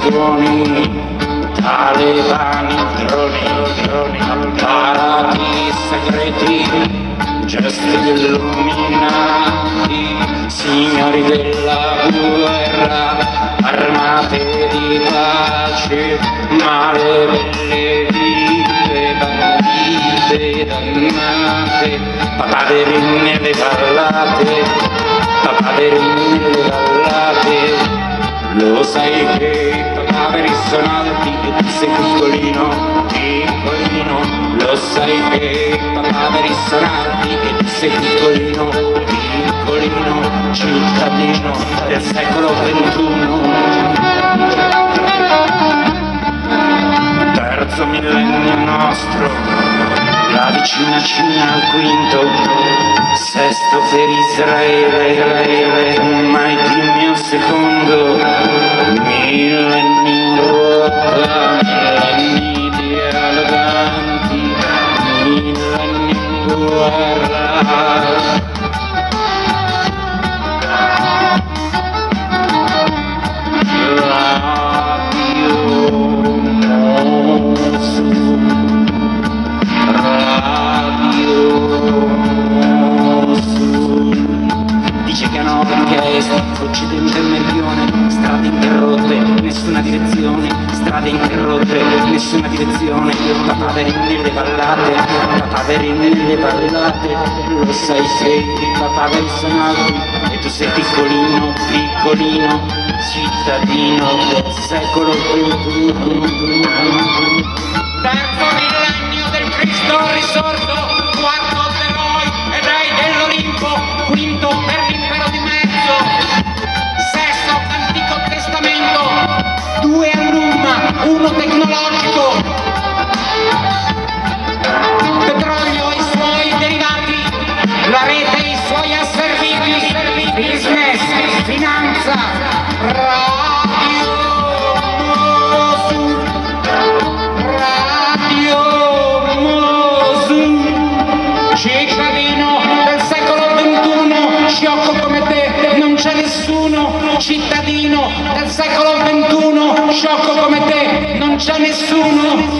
dragoni, talebani, droni, apparati segreti, gesti illuminati, signori della guerra, armate di pace, male belle vite, bandite dannate, papaveri nelle vallate, papaveri nelle vallate. Lo sai che i papaveri sono alti e tu sei piccolino, piccolino. Lo sai che i papaveri sono alti e tu sei piccolino, piccolino, cittadino del secolo XXI. Terzo millennio nostro, la vicina Cina al quinto, sesto per Israele, mai più mio secondo, millenni in rotta, millenni dialoganti, millenni in guerra. Occidente e meridione, strade interrotte, nessuna direzione, strade interrotte, nessuna direzione, papaveri nelle vallate, papaveri nelle vallate. Lo sai che i papaveri sono alti e tu sei piccolino, piccolino, cittadino del secolo XXI. Terzo millennio del Cristo risorto, quarto dell'Eroi, ebrei dell'Olimpo, quinto per l'impero di mezzo, due all'umma, uno tecnologico, petrolio e i suoi derivati, la rete e i suoi asserviti, business, finanza, radio Mosul, cittadino del secolo XXI, sciocco come te, non c'è nessuno, cittadino del secolo XXI, sciocco come te, non c'è nessuno.